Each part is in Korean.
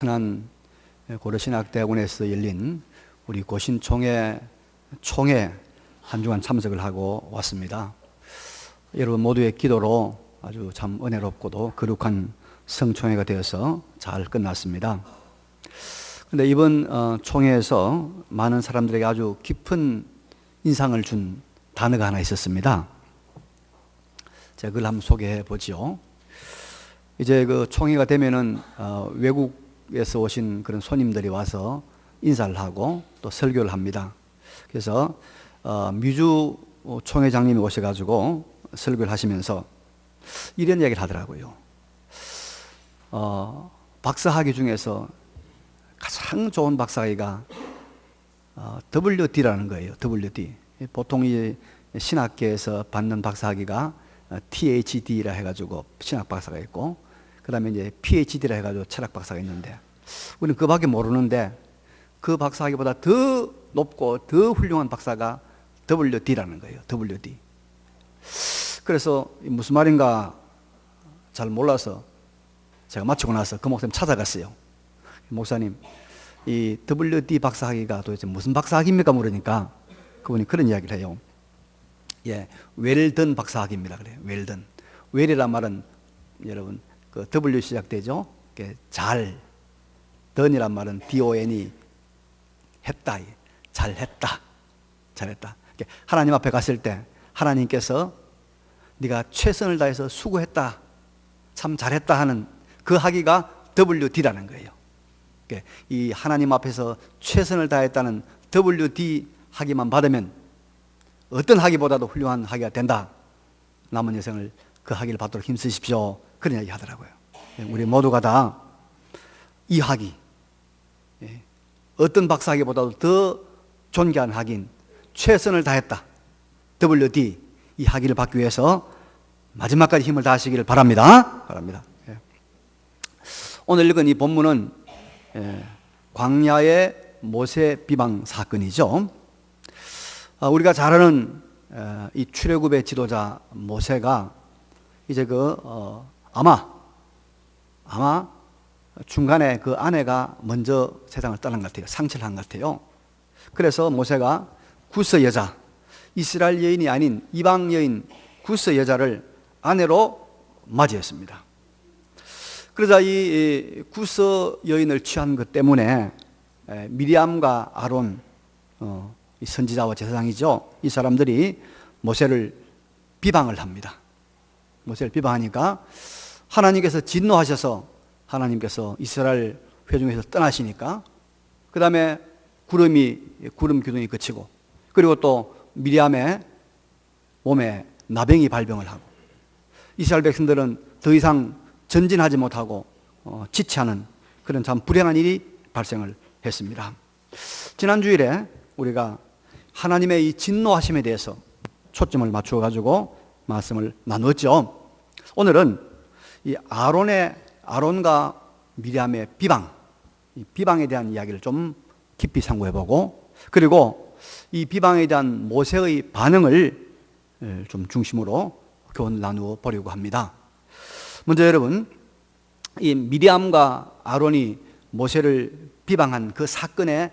흔한 고려신학대학원에서 열린 우리 고신총회 총회 한 주간 참석을 하고 왔습니다. 여러분 모두의 기도로 아주 참 은혜롭고도 거룩한 성총회가 되어서 잘 끝났습니다. 그런데 이번 총회에서 많은 사람들에게 아주 깊은 인상을 준 단어가 하나 있었습니다. 제가 그걸 한번 소개해 보죠. 이제 그 총회가 되면은 외국에서 오신 그런 손님들이 와서 인사를 하고 또 설교를 합니다. 그래서 미주 총회장님이 오셔가지고 설교를 하시면서 이런 얘기를 하더라고요. 박사학위 중에서 가장 좋은 박사학위가 WD라는 거예요. WD. 보통 이 신학계에서 받는 박사학위가 THD라 해가지고 신학 박사가 있고, 그 다음에 이제 PhD라 해가지고 철학 박사가 있는데, 우리는 그 밖에 모르는데 그 박사학위보다 더 높고 더 훌륭한 박사가 WD라는 거예요. WD. 그래서 무슨 말인가 잘 몰라서 제가 마치고 나서 그 목사님 찾아갔어요. 목사님, 이 WD 박사학위가 도대체 무슨 박사학위입니까? 물으니까 그분이 그런 이야기를 해요. 예, 웰던 박사학위입니다. 그래요. 웰던. 웰이란 말은 여러분 그 W 시작되죠. 잘. 던이란 말은 DON이 했다. 잘했다. 잘했다. 하나님 앞에 갔을 때 하나님께서 네가 최선을 다해서 수고했다. 참 잘했다 하는 그 학위가 WD라는 거예요. 이 하나님 앞에서 최선을 다했다는 WD 학위만 받으면 어떤 학위보다도 훌륭한 학위가 된다. 남은 여생을 그 학위를 받도록 힘쓰십시오. 그런 이야기 하더라고요. 우리 모두가 다 이 학위, 어떤 박사학위보다도 더 존귀한 학위인 최선을 다했다. WD, 이 학위를 받기 위해서 마지막까지 힘을 다하시기를 바랍니다. 오늘 읽은 이 본문은 광야의 모세 비방 사건이죠. 우리가 잘 아는 이 출애굽의 지도자 모세가 이제 아마 중간에 그 아내가 먼저 세상을 떠난 것 같아요. 상처를 한 것 같아요. 그래서 모세가 구스 여자, 이스라엘 여인이 아닌 이방 여인 구스 여자를 아내로 맞이했습니다. 그러자 이 구스 여인을 취한 것 때문에 미리암과 아론, 이 선지자와 제사장이죠. 이 사람들이 모세를 비방을 합니다. 모세를 비방하니까 하나님께서 진노하셔서 하나님께서 이스라엘 회중에서 떠나시니까 그 다음에 구름 기둥이 그치고, 그리고 또 미리암의 몸에 나병이 발병을 하고 이스라엘 백성들은 더 이상 전진하지 못하고 지체하는 그런 참 불행한 일이 발생을 했습니다. 지난 주일에 우리가 하나님의 이 진노하심에 대해서 초점을 맞추어 가지고 말씀을 나누었죠. 오늘은 이 아론과 미리암의 이 비방에 대한 이야기를 좀 깊이 상고해보고, 그리고 이 비방에 대한 모세의 반응을 좀 중심으로 교훈을 나누어 보려고 합니다. 먼저 여러분, 이 미리암과 아론이 모세를 비방한 그 사건의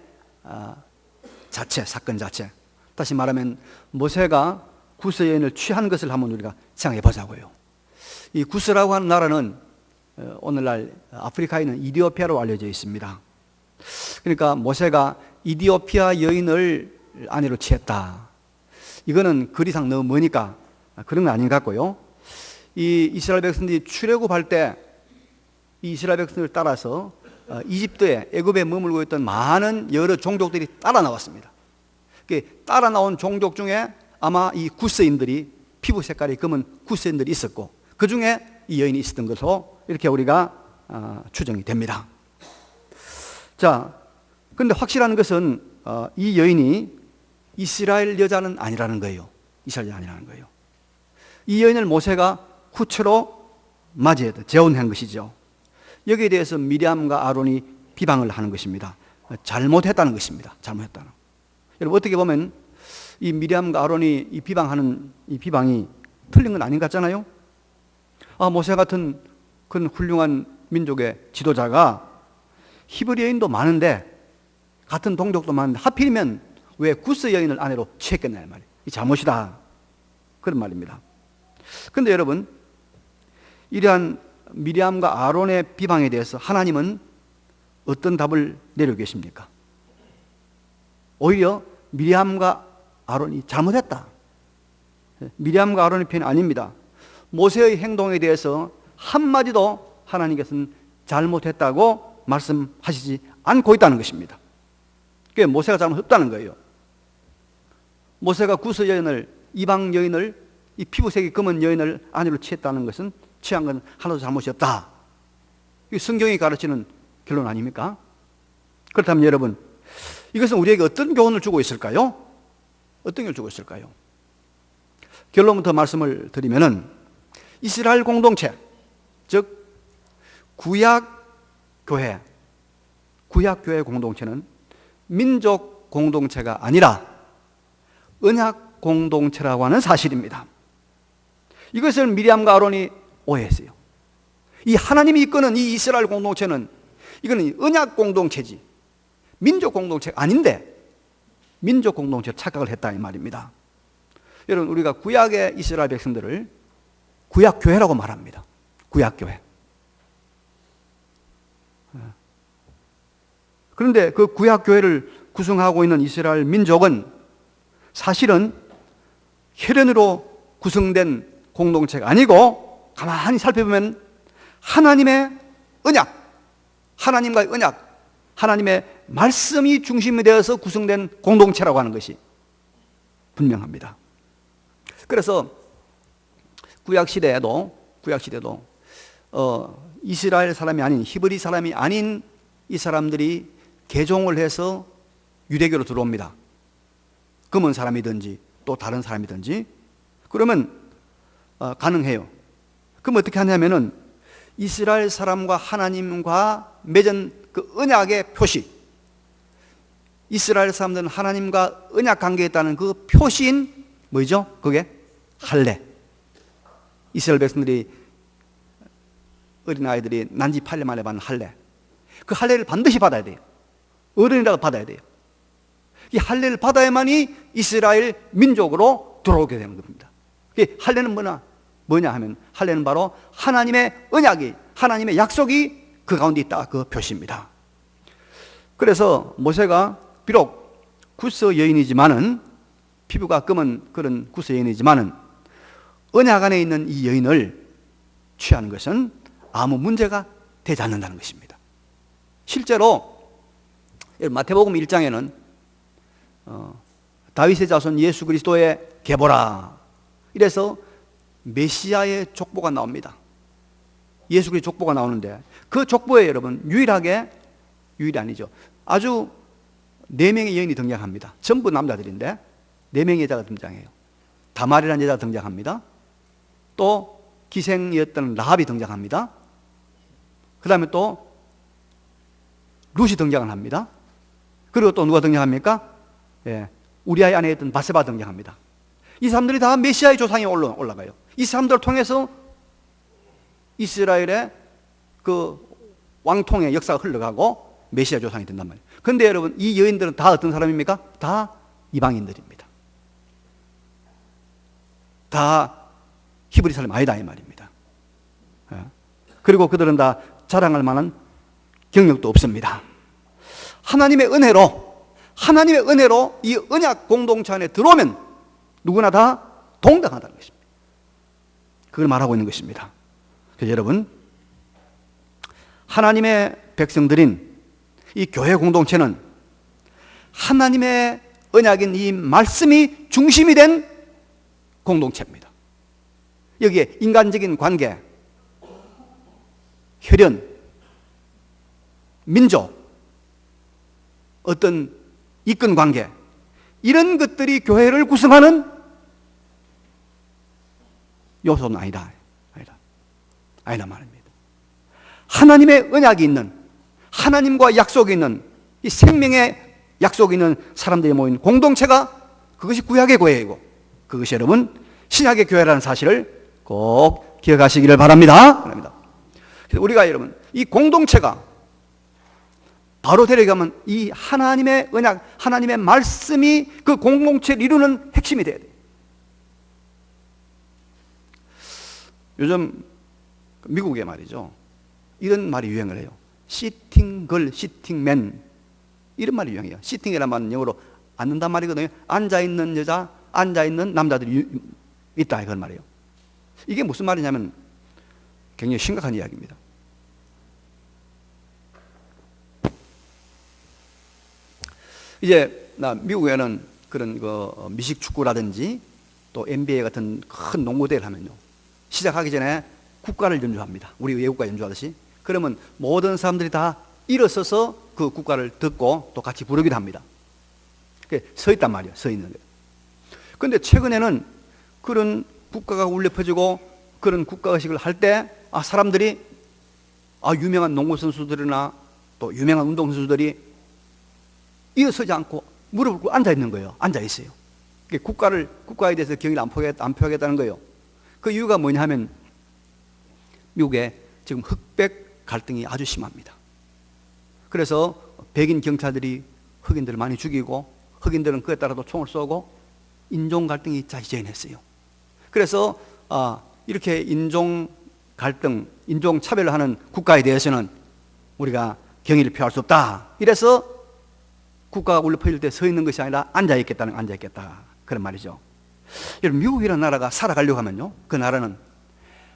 사건 자체, 다시 말하면 모세가 구스 여인을 취한 것을 한번 우리가 생각해 보자고요. 이 구스라고 하는 나라는 오늘날 아프리카에 있는 이디오피아로 알려져 있습니다. 그러니까 모세가 이디오피아 여인을 아내로 취했다. 이거는 그 이상 너무 머니까 그런 건 아닌 것 같고요. 이 이스라엘 백성들이 출애굽할 때 이 이스라엘 백성들을 따라서 이집트에, 애굽에 머물고 있던 많은 여러 종족들이 따라 나왔습니다. 따라 나온 종족 중에 아마 이 구스인들이, 피부 색깔이 검은 구스인들이 있었고, 그 중에 이 여인이 있었던 것으로 이렇게 우리가 추정이 됩니다. 자, 그런데 확실한 것은 이 여인이 이스라엘 여자는 아니라는 거예요. 이스라엘 여자 아니라는 거예요. 이 여인을 모세가 후처로 맞이해서 재혼한 것이죠. 여기에 대해서 미리암과 아론이 비방을 하는 것입니다. 잘못했다는 것입니다. 잘못했다는. 여러분, 어떻게 보면 이 미리암과 아론이 이 비방하는 이 비방이 틀린 건 아닌 것 같잖아요. 모세 같은 그런 훌륭한 민족의 지도자가 히브리 여인도 많은데, 같은 동족도 많은데 하필이면 왜 구스 여인을 아내로 취했겠냐 말이에요. 이 잘못이다, 그런 말입니다. 그런데 여러분, 이러한 미리암과 아론의 비방에 대해서 하나님은 어떤 답을 내리고 계십니까? 오히려 미리암과 아론이 잘못했다, 미리암과 아론의 편이 아닙니다. 모세의 행동에 대해서 한마디도 하나님께서는 잘못했다고 말씀하시지 않고 있다는 것입니다. 그게 모세가 잘못했다는 거예요. 모세가 구스 여인을, 이방 여인을, 이 피부색이 검은 여인을 아내로 취했다는 것은, 취한 건 하나도 잘못이 없다, 이 성경이 가르치는 결론 아닙니까? 그렇다면 여러분, 이것은 우리에게 어떤 교훈을 주고 있을까요? 어떤 교훈을 주고 있을까요? 결론부터 말씀을 드리면은, 이스라엘 공동체, 즉 구약교회 공동체는 민족 공동체가 아니라 언약 공동체라고 하는 사실입니다. 이것을 미리암과 아론이 오해했어요. 이 하나님이 이끄는 이 이스라엘 공동체는, 이거는 언약 공동체지 민족 공동체가 아닌데 민족 공동체로 착각을 했다, 이 말입니다. 여러분, 우리가 구약의 이스라엘 백성들을 구약교회라고 말합니다. 구약교회. 그런데 그 구약교회를 구성하고 있는 이스라엘 민족은 사실은 혈연으로 구성된 공동체가 아니고, 가만히 살펴보면 하나님의 언약, 하나님과의 언약, 하나님의 말씀이 중심이 되어서 구성된 공동체라고 하는 것이 분명합니다. 그래서 구약시대에도 이스라엘 사람이 아닌, 히브리 사람이 아닌 이 사람들이 개종을 해서 유대교로 들어옵니다. 검은 사람이든지 또 다른 사람이든지. 그러면 가능해요. 그럼 어떻게 하냐면은, 이스라엘 사람과 하나님과 맺은 그 언약의 표시, 이스라엘 사람들은 하나님과 언약 관계에 있다는 그 표시인 뭐죠? 그게 할례. 이스라엘 백성들이, 어린아이들이 난지 8년 만에 받는 할례, 그 할례를 반드시 받아야 돼요. 어른이라도 받아야 돼요. 이 할례를 받아야만이 이스라엘 민족으로 들어오게 되는 겁니다. 할례는 뭐냐 하면, 할례는 바로 하나님의 언약이, 하나님의 약속이 그 가운데 있다, 그 표시입니다. 그래서 모세가 비록 구스 여인이지만은, 피부가 검은 그런 구스 여인이지만은 언약 안에 있는 이 여인을 취하는 것은 아무 문제가 되지 않는다는 것입니다. 실제로 마태복음 1장에는 다윗의 자손 예수 그리스도의 계보라, 이래서 메시아의 족보가 나옵니다. 예수 그리스도 족보가 나오는데, 그 족보에 여러분 유일이 아니죠, 아주 4명의 여인이 등장합니다. 전부 남자들인데 4명의 여자가 등장해요. 다말이라는 여자가 등장합니다. 또 기생이었던 라합이 등장합니다. 그 다음에 또 룻이 등장을 합니다. 그리고 또 누가 등장합니까? 우리아의 아내에 있던 바세바 등장합니다. 이 사람들이 다 메시아의 조상이 올라가요. 이 사람들을 통해서 이스라엘의 그 왕통의 역사가 흘러가고 메시아 조상이 된단 말이에요. 그런데 여러분, 이 여인들은 다 어떤 사람입니까? 다 이방인들입니다. 다 히브리 사람 아니다, 이 말입니다. 그리고 그들은 다 자랑할 만한 경력도 없습니다. 하나님의 은혜로 이 언약 공동체 안에 들어오면 누구나 다 동등하다는 것입니다. 그걸 말하고 있는 것입니다. 그래서 여러분, 하나님의 백성들인 이 교회 공동체는 하나님의 언약인 이 말씀이 중심이 된 공동체입니다. 여기에 인간적인 관계, 혈연, 민족, 어떤 이권 관계, 이런 것들이 교회를 구성하는 요소는 아니다 말입니다. 하나님의 언약이 있는, 하나님과 약속이 있는, 이 생명의 약속이 있는 사람들이 모인 공동체가, 그것이 구약의 교회이고, 그것이 여러분 신약의 교회라는 사실을 꼭 기억하시기를 바랍니다. 그래서 우리가 여러분, 이 공동체가 바로 데려가면 이 하나님의 언약, 하나님의 말씀이 그 공동체를 이루는 핵심이 돼야 돼요. 요즘 미국에 말이죠, 이런 말이 유행을 해요. 시팅 걸, 시팅 맨, 이런 말이 유행해요. 시팅이라는 말은 영어로 앉는단 말이거든요. 앉아있는 여자, 앉아있는 남자들이 있다, 그런 말이에요. 이게 무슨 말이냐면 굉장히 심각한 이야기입니다. 이제 미국에는 그런 미식 축구라든지 또 NBA 같은 큰 농구대회를 하면요, 시작하기 전에 국가를 연주합니다. 우리 외국가 연주하듯이. 그러면 모든 사람들이 다 일어서서 그 국가를 듣고 또 같이 부르기도 합니다. 서 있단 말이에요. 서 있는 거예요. 그런데 최근에는 그런 국가가 울려 퍼지고 그런 국가의식을 할 때 사람들이 유명한 농구 선수들이나 또 유명한 운동 선수들이 일어서지 않고 무릎을 꿇고 앉아 있는 거예요. 앉아 있어요. 국가에 대해서 경의를 안 표하겠다는 거예요. 그 이유가 뭐냐 하면 미국에 지금 흑백 갈등이 아주 심합니다. 그래서 백인 경찰들이 흑인들을 많이 죽이고 흑인들은 그에 따라서 총을 쏘고 인종 갈등이 자지전했어요. 그래서 이렇게 인종 갈등, 인종 차별을 하는 국가에 대해서는 우리가 경의를 표할 수 없다. 이래서 국가가 울려 퍼질 때 서 있는 것이 아니라 앉아 있겠다 그런 말이죠. 여러분, 미국이라는 나라가 살아가려고 하면요, 그 나라는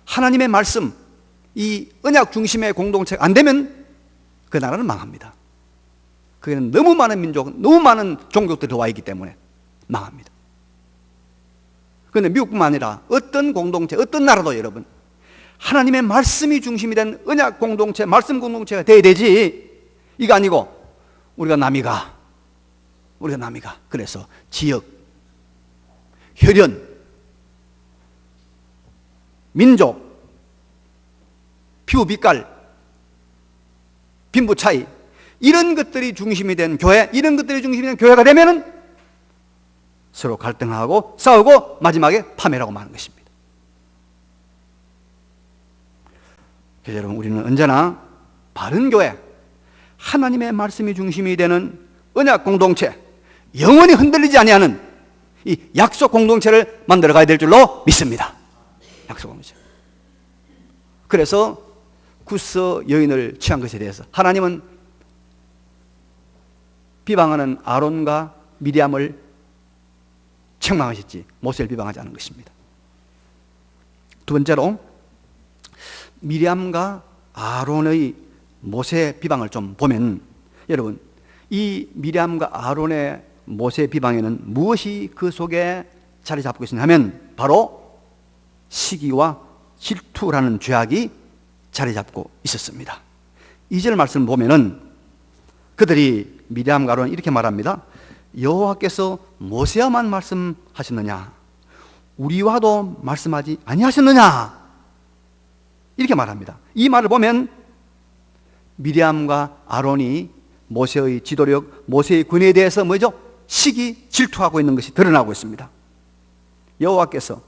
하나님의 말씀, 이 언약 중심의 공동체가 안 되면 그 나라는 망합니다. 거기는 너무 많은 민족, 너무 많은 종족들이 들어와 있기 때문에 망합니다. 그런데 미국뿐만 아니라 어떤 공동체, 어떤 나라도 여러분, 하나님의 말씀이 중심이 된 언약 공동체, 말씀 공동체가 돼야 되지, 이거 아니고 우리가 남이가 그래서 지역, 혈연, 민족, 피부 빛깔, 빈부 차이, 이런 것들이 중심이 된 교회, 이런 것들이 중심이 된 교회가 되면은 서로 갈등하고 싸우고 마지막에 파멸하고 마는 것입니다. 그래서 여러분, 우리는 언제나 바른 교회, 하나님의 말씀이 중심이 되는 언약 공동체, 영원히 흔들리지 아니하는 이 약속 공동체를 만들어 가야 될 줄로 믿습니다. 약속 공동체. 그래서 구스 여인을 취한 것에 대해서 하나님은 비방하는 아론과 미리암을 책망하셨지 모세를 비방하지 않은 것입니다. 두 번째로, 미리암과 아론의 모세 비방을 좀 보면, 여러분, 이 미리암과 아론의 모세 비방에는 무엇이 그 속에 자리 잡고 있느냐 하면 바로 시기와 질투라는 죄악이 자리 잡고 있었습니다. 2절 말씀을 보면은 그들이, 미리암과 아론은 이렇게 말합니다. 여호와께서 모세와만 말씀하셨느냐, 우리와도 말씀하지 아니하셨느냐, 이렇게 말합니다. 이 말을 보면 미리암과 아론이 모세의 지도력, 모세의 권위에 대해서 뭐죠? 시기, 질투하고 있는 것이 드러나고 있습니다. 여호와께서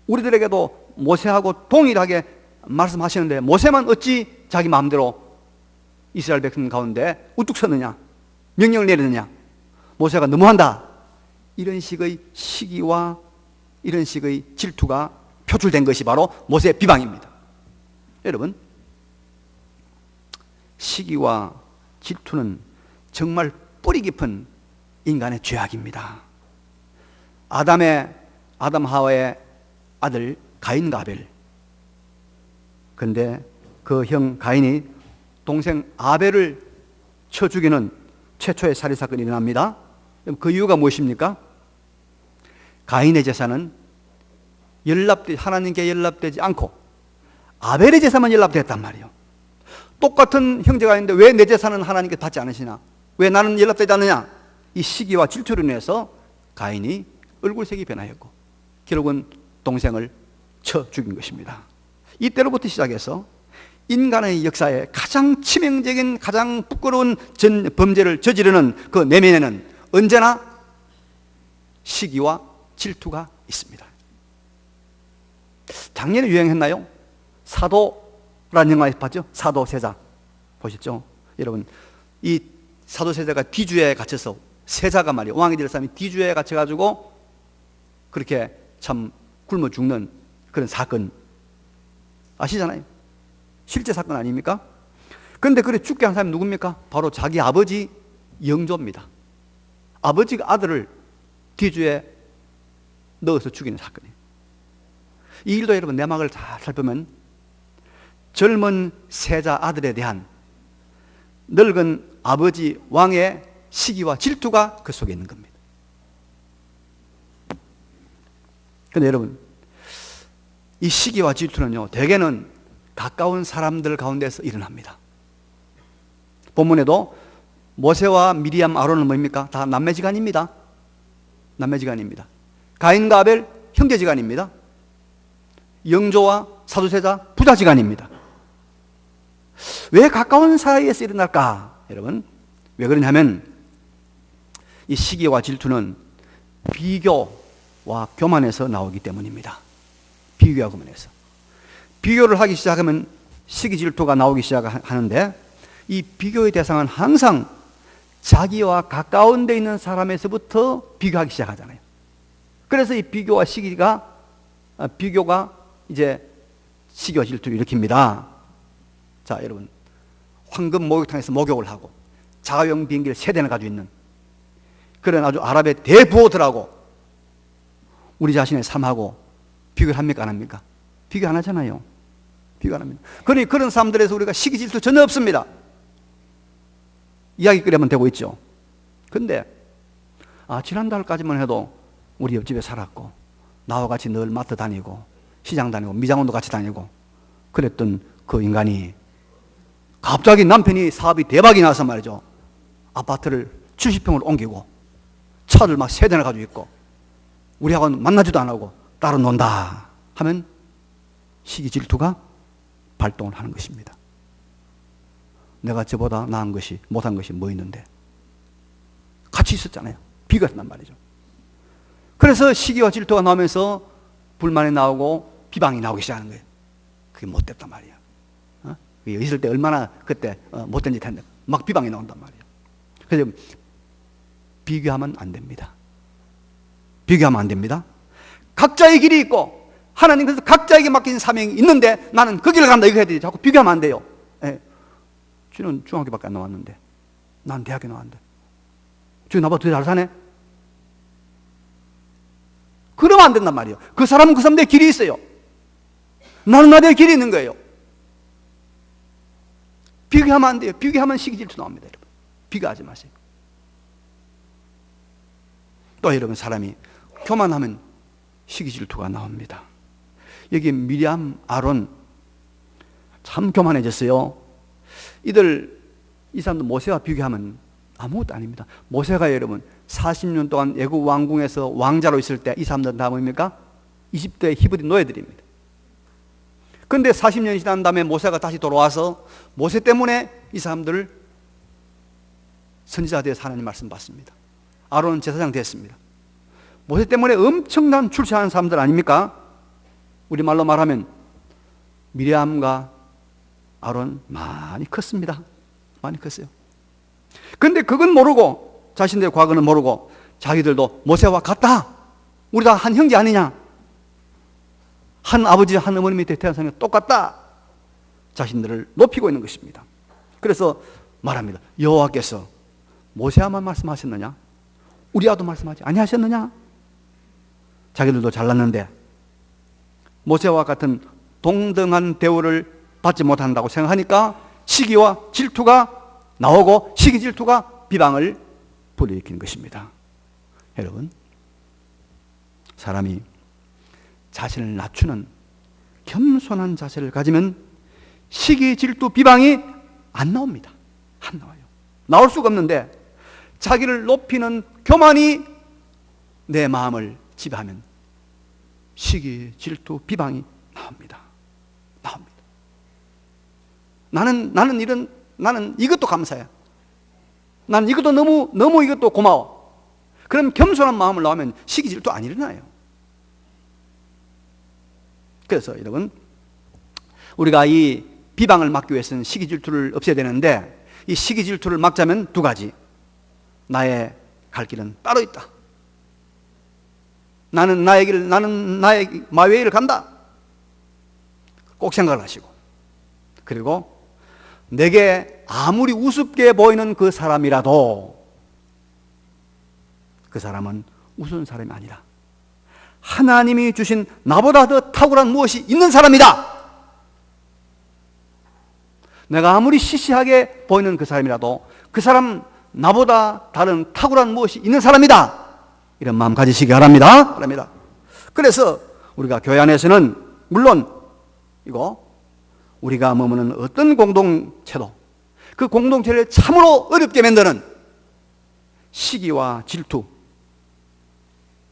우리들에게도 모세하고 동일하게 말씀하시는데 모세만 어찌 자기 마음대로 이스라엘 백성 가운데 우뚝 섰느냐, 명령을 내리느냐, 모세가 너무한다, 이런 식의 시기와 이런 식의 질투가 표출된 것이 바로 모세의 비방입니다. 여러분, 시기와 질투는 정말 뿌리 깊은 인간의 죄악입니다. 아담 하와의 아들 가인과 아벨, 그런데 그 형 가인이 동생 아벨을 쳐 죽이는 최초의 살인 사건이 일어납니다. 그 이유가 무엇입니까? 가인의 제사는 하나님께 연락되지 않고 아벨의 제사만 연락됐단 말이에요. 똑같은 형제가 있는데 왜 내 제사는 하나님께 받지 않으시나, 왜 나는 연락되지 않느냐, 이 시기와 질투로 인해서 가인이 얼굴색이 변하였고 결국은 동생을 쳐 죽인 것입니다. 이때로부터 시작해서 인간의 역사에 가장 치명적인, 가장 부끄러운 범죄를 저지르는 그 내면에는 언제나 시기와 질투가 있습니다. 작년에 유행했나요? 사도라는 영화 봤죠? 사도세자 보셨죠? 여러분, 이 사도세자가 뒤주에 갇혀서, 세자가 말이에요, 왕이 될 사람이 뒤주에 갇혀가지고 그렇게 참 굶어 죽는 그런 사건 아시잖아요. 실제 사건 아닙니까? 그런데 그래 죽게 한 사람이 누굽니까? 바로 자기 아버지 영조입니다. 아버지가 아들을 뒤주에 넣어서 죽이는 사건이에요. 이 일도 여러분 내막을 잘 살펴보면 젊은 세자 아들에 대한 늙은 아버지 왕의 시기와 질투가 그 속에 있는 겁니다. 그런데 여러분, 이 시기와 질투는요, 대개는 가까운 사람들 가운데서 일어납니다. 본문에도 모세와 미리암, 아론은 뭡니까? 다 남매지간입니다. 남매지간입니다. 가인과 아벨 형제지간입니다. 영조와 사두세자 부자지간입니다. 왜 가까운 사이에서 일어날까? 여러분, 왜 그러냐면 이 시기와 질투는 비교와 교만에서 나오기 때문입니다. 비교와 교만에서. 비교를 하기 시작하면 시기 질투가 나오기 시작하는데, 이 비교의 대상은 항상 자기와 가까운 데 있는 사람에서부터 비교하기 시작하잖아요. 그래서 이 비교와 비교가 이제 시기와 질투를 일으킵니다. 자, 여러분, 황금 목욕탕에서 목욕을 하고 자가용 비행기를 3대나 가지고 있는 그런 아주 아랍의 대부호들하고 우리 자신의 삶하고 비교를 합니까, 안 합니까? 비교 안 하잖아요. 비교 안 합니다. 그러니 그런 사람들에서 우리가 시기 질투 전혀 없습니다. 이야기거리만 되고 있죠. 근데 지난달까지만 해도 우리 옆집에 살았고 나와 같이 늘 마트 다니고 시장 다니고 미장원도 같이 다니고 그랬던 그 인간이 갑자기 남편이 사업이 대박이 나서 말이죠, 아파트를 70평을 옮기고 차를 막 3대나 가지고 있고 우리하고는 만나지도 안 하고 따로 논다 하면 시기 질투가 발동을 하는 것입니다. 내가 저보다 나은 것이, 못한 것이 뭐 있는데 같이 있었잖아요. 비교한단 말이죠. 그래서 시기와 질투가 나오면서 불만이 나오고 비방이 나오기 시작하는 거예요. 그게 못됐단 말이야. 있을 때 얼마나 그때 못된 짓 했는데 막 비방이 나온단 말이에요. 그래서 비교하면 안 됩니다. 비교하면 안 됩니다. 각자의 길이 있고 하나님께서 각자에게 맡긴 사명이 있는데 나는 그 길을 간다 이거 해야 되지. 자꾸 비교하면 안 돼요. 예. 주는 중학교밖에 안 나왔는데 난 대학에 나왔는데 주 나보다 더 잘 사네? 그러면 안 된단 말이에요. 그 사람은 그 사람들의 길이 있어요. 나는 나의 길이 있는 거예요. 비교하면 안 돼요. 비교하면 시기 질투 나옵니다. 여러분. 비교하지 마세요. 또 여러분, 사람이 교만하면 시기 질투가 나옵니다. 여기 미리암, 아론 참 교만해졌어요. 이 사람들 모세와 비교하면 아무것도 아닙니다. 모세가 여러분 40년 동안 애국 왕궁에서 왕자로 있을 때 이 사람들은 다 뭡니까? 이집트의 히브리 노예들입니다. 그런데 40년이 지난 다음에 모세가 다시 돌아와서 모세 때문에 이 사람들을 선지자 되어서 하나님 말씀 받습니다. 아론은 제사장 됐습니다. 모세 때문에 엄청난 출세하는 사람들 아닙니까? 우리말로 말하면 미리암과 아론 많이 컸습니다. 많이 컸어요. 그런데 그건 모르고, 자신들의 과거는 모르고 자기들도 모세와 같다, 우리 다 한 형제 아니냐, 한 아버지 한 어머니 밑에 태어난 사람이 똑같다, 자신들을 높이고 있는 것입니다. 그래서 말합니다. 여호와께서 모세와만 말씀하셨느냐, 우리와도 말씀하지 아니하셨느냐. 자기들도 잘났는데 모세와 같은 동등한 대우를 받지 못한다고 생각하니까 시기와 질투가 나오고 시기 질투가 비방을 불러일으키는 것입니다. 여러분, 사람이 자신을 낮추는 겸손한 자세를 가지면 시기 질투 비방이 안 나옵니다. 안 나와요. 나올 수가 없는데 자기를 높이는 교만이 내 마음을 지배하면 시기 질투 비방이 나옵니다. 나옵니다. 나는 이것도 감사해. 나는 이것도 너무 이것도 고마워. 그럼 겸손한 마음을 나오면 시기 질투 안 일어나요. 그래서 여러분, 우리가 이 비방을 막기 위해서는 시기 질투를 없애야 되는데, 이 시기 질투를 막자면 두 가지. 나의 갈 길은 따로 있다. 나는 나의 길, 나는 나의 마외의 길을 간다. 꼭 생각을 하시고, 그리고 내게 아무리 우습게 보이는 그 사람이라도 그 사람은 우스운 사람이 아니라 하나님이 주신 나보다 더 탁월한 무엇이 있는 사람이다. 내가 아무리 시시하게 보이는 그 사람이라도 그 사람 나보다 다른 탁월한 무엇이 있는 사람이다. 이런 마음 가지시기 바랍니다. 그래서 우리가 교회 안에서는 물론 이거 우리가 머무는 어떤 공동체도 그 공동체를 참으로 어렵게 만드는 시기와 질투,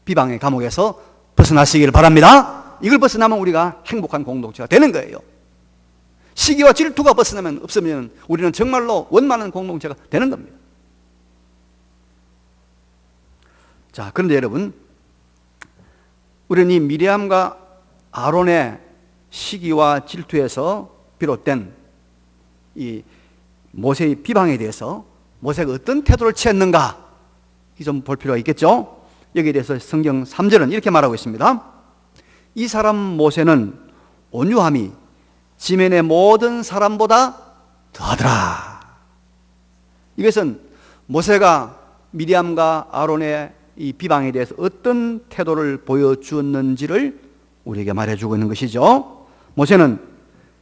비방의 감옥에서 벗어나시기를 바랍니다. 이걸 벗어나면 우리가 행복한 공동체가 되는 거예요. 시기와 질투가 벗어나면 없으면 우리는 정말로 원만한 공동체가 되는 겁니다. 자, 그런데 여러분, 우리는 이 미리암과 아론의 시기와 질투에서 비롯된 이 모세의 비방에 대해서 모세가 어떤 태도를 취했는가 이 좀 볼 필요가 있겠죠. 여기에 대해서 성경 3절은 이렇게 말하고 있습니다. 이 사람 모세는 온유함이 지면의 모든 사람보다 더하더라. 이것은 모세가 미리암과 아론의 이 비방에 대해서 어떤 태도를 보여주었는지를 우리에게 말해주고 있는 것이죠. 모세는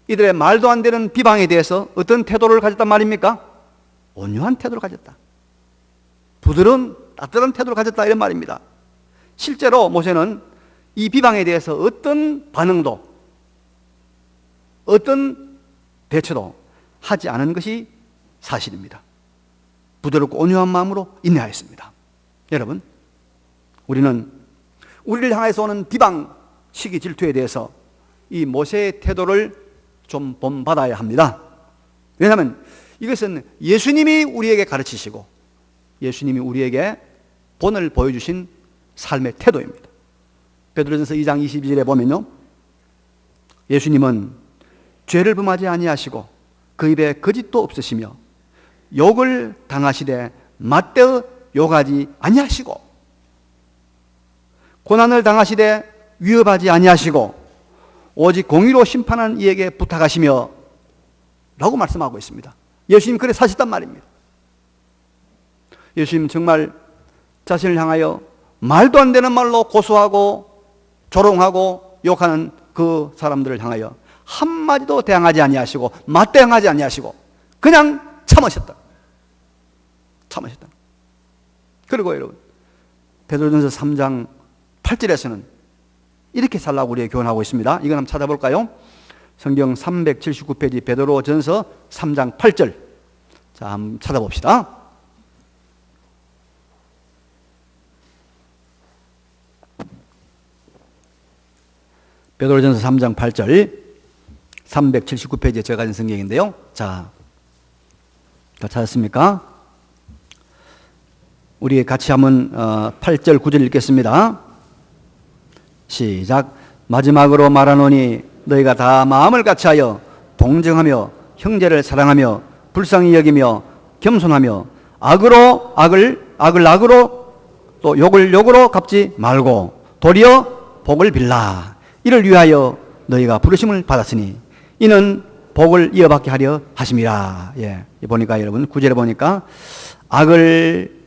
이들의 말도 안 되는 비방에 대해서 어떤 태도를 가졌단 말입니까? 온유한 태도를 가졌다. 부드러운 따뜻한 태도를 가졌다 이런 말입니다. 실제로 모세는 이 비방에 대해서 어떤 반응도 어떤 대처도 하지 않은 것이 사실입니다. 부드럽고 온유한 마음으로 인내하였습니다. 여러분, 우리는 우리를 향해서 오는 비방, 시기, 질투에 대해서 이 모세의 태도를 좀 본받아야 합니다. 왜냐하면 이것은 예수님이 우리에게 가르치시고 예수님이 우리에게 본을 보여주신 삶의 태도입니다. 베드로전서 2장 22절에 보면요, 예수님은 죄를 범하지 아니하시고 그 입에 거짓도 없으시며 욕을 당하시되 맞대어 욕하지 아니하시고 고난을 당하시되 위협하지 아니하시고 오직 공의로 심판하는 이에게 부탁하시며 라고 말씀하고 있습니다. 예수님 그래 사셨단 말입니다. 예수님 정말 자신을 향하여 말도 안 되는 말로 고소하고 조롱하고 욕하는 그 사람들을 향하여 한마디도 대항하지 아니하시고 맞대응하지 아니하시고 그냥 참으셨다. 그리고 여러분, 베드로전서 3장 8절에서는 이렇게 살라고 우리에게 교훈하고 있습니다. 이건 한번 찾아볼까요? 성경 379페이지 베드로전서 3장 8절. 자, 한번 찾아봅시다. 베드로전서 3장 8절 379페이지에 제가 가진 성경인데요. 자, 다 찾았습니까? 우리 같이 한번 8절 9절 읽겠습니다. 시작. 마지막으로 말하노니 너희가 다 마음을 같이하여 동정하며 형제를 사랑하며 불쌍히 여기며 겸손하며 악으로 악으로 또 욕을 욕으로 갚지 말고 도리어 복을 빌라. 이를 위하여 너희가 부르심을 받았으니 이는 복을 이어받게 하려 하심이라. 예, 보니까 여러분 9절에 보니까 악을